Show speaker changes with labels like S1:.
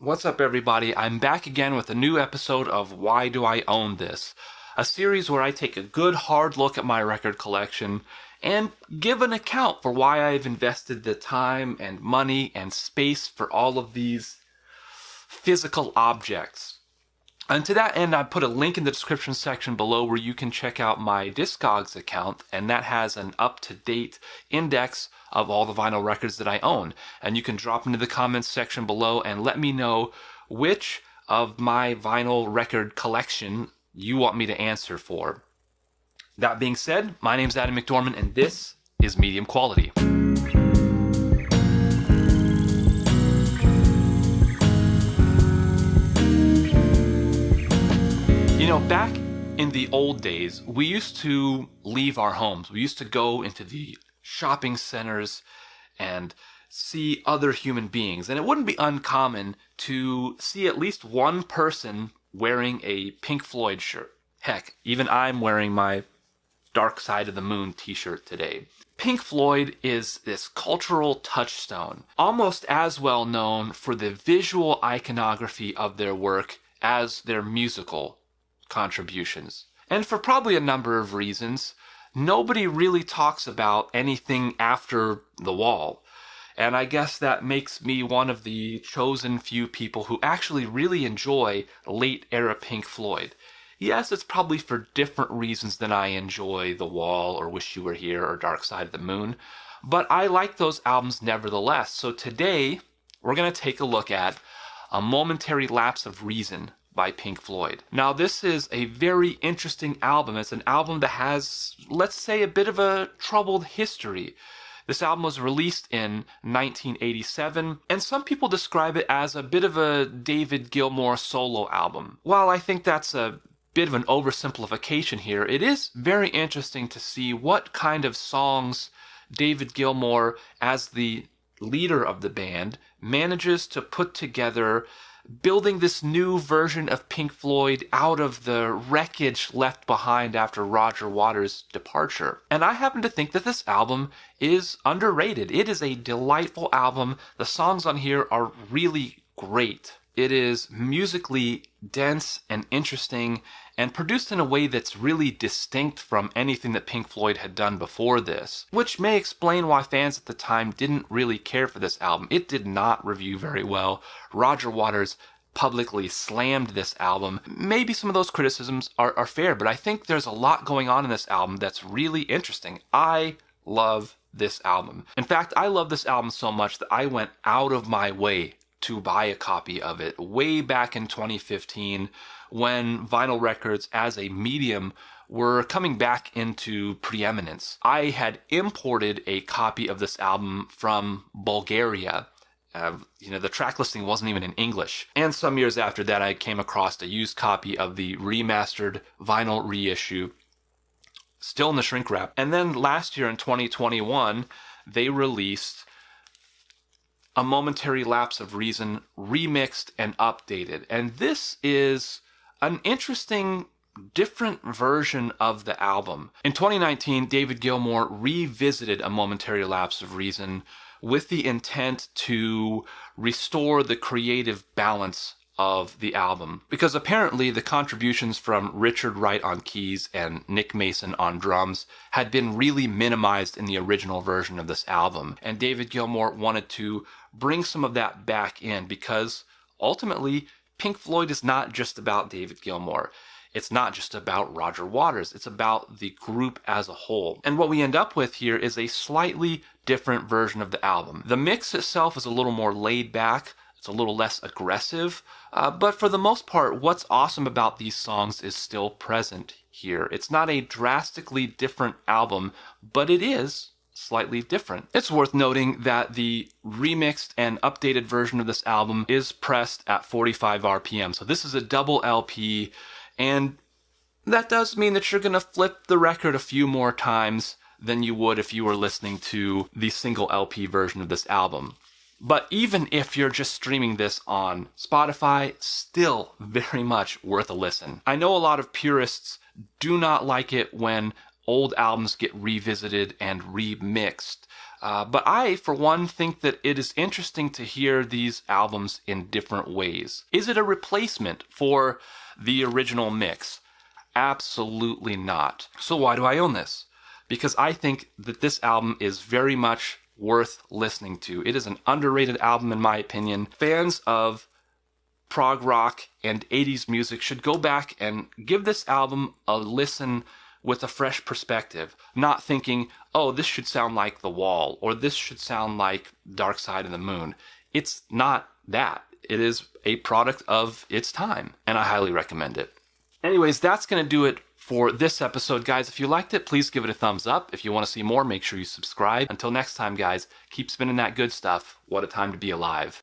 S1: What's up, everybody? I'm back again with a new episode of Why Do I Own This? A series where I take a good hard look at my record collection and give an account for why I've invested the time and money and space for all of these physical objects. And to that end, I put a link in the description section below where you can check out my Discogs account, and that has an up-to-date index of all the vinyl records that I own. And you can drop into the comments section below and let me know which of my vinyl record collection you want me to answer for. That being said, my name's Adam McDormand, and this is Medium Quality. You know, back in the old days, we used to leave our homes. We used to go into the shopping centers and see other human beings. And it wouldn't be uncommon to see at least one person wearing a Pink Floyd shirt. Heck, even I'm wearing my Dark Side of the Moon t-shirt today. Pink Floyd is this cultural touchstone, almost as well known for the visual iconography of their work as their musical contributions. And for probably a number of reasons, nobody really talks about anything after The Wall. And I guess that makes me one of the chosen few people who actually really enjoy late era Pink Floyd. Yes, it's probably for different reasons than I enjoy The Wall or Wish You Were Here or Dark Side of the Moon, but I like those albums nevertheless. So today, we're going to take a look at A Momentary Lapse of Reason by Pink Floyd. Now, this is a very interesting album. It's an album that has, let's say, a bit of a troubled history. This album was released in 1987, and some people describe it as a bit of a David Gilmour solo album. While I think that's a bit of an oversimplification here, it is very interesting to see what kind of songs David Gilmour, as the leader of the band, manages to put together, building this new version of Pink Floyd out of the wreckage left behind after Roger Waters' departure. And I happen to think that this album is underrated. It is a delightful album. The songs on here are really great. It is musically dense and interesting and produced in a way that's really distinct from anything that Pink Floyd had done before this, which may explain why fans at the time didn't really care for this album. It did not review very well. Roger Waters publicly slammed this album. Maybe some of those criticisms are fair, but I think there's a lot going on in this album that's really interesting. I love this album. In fact, I love this album so much that I went out of my way to buy a copy of it way back in 2015 when vinyl records as a medium were coming back into preeminence. I had imported a copy of this album from Bulgaria. The track listing wasn't even in English. And some years after that, I came across a used copy of the remastered vinyl reissue, still in the shrink wrap. And then last year in 2021, they released A Momentary Lapse of Reason, remixed and updated. And this is an interesting, different version of the album. In 2019, David Gilmour revisited A Momentary Lapse of Reason with the intent to restore the creative balance of the album. Because apparently the contributions from Richard Wright on keys and Nick Mason on drums had been really minimized in the original version of this album. And David Gilmour wanted to bring some of that back in because ultimately Pink Floyd is not just about David Gilmour. It's not just about Roger Waters. It's about the group as a whole. And what we end up with here is a slightly different version of the album. The mix itself is a little more laid back. It's a little less aggressive. But for the most part, what's awesome about these songs is still present here. It's not a drastically different album, but it is slightly different. It's worth noting that the remixed and updated version of this album is pressed at 45 RPM. So this is a double LP, and that does mean that you're going to flip the record a few more times than you would if you were listening to the single LP version of this album. But even if you're just streaming this on Spotify, still very much worth a listen. I know a lot of purists do not like it when old albums get revisited and remixed. But I, for one, think that it is interesting to hear these albums in different ways. Is it a replacement for the original mix? Absolutely not. So why do I own this? Because I think that this album is very much worth listening to. It is an underrated album in my opinion. Fans of prog rock and 80s music should go back and give this album a listen with a fresh perspective, not thinking, oh, this should sound like The Wall, or this should sound like Dark Side of the Moon. It's not that. It is a product of its time, and I highly recommend it. Anyways, that's going to do it for this episode, guys. If you liked it, please give it a thumbs up. If you want to see more, make sure you subscribe. Until next time, guys, keep spinning that good stuff. What a time to be alive.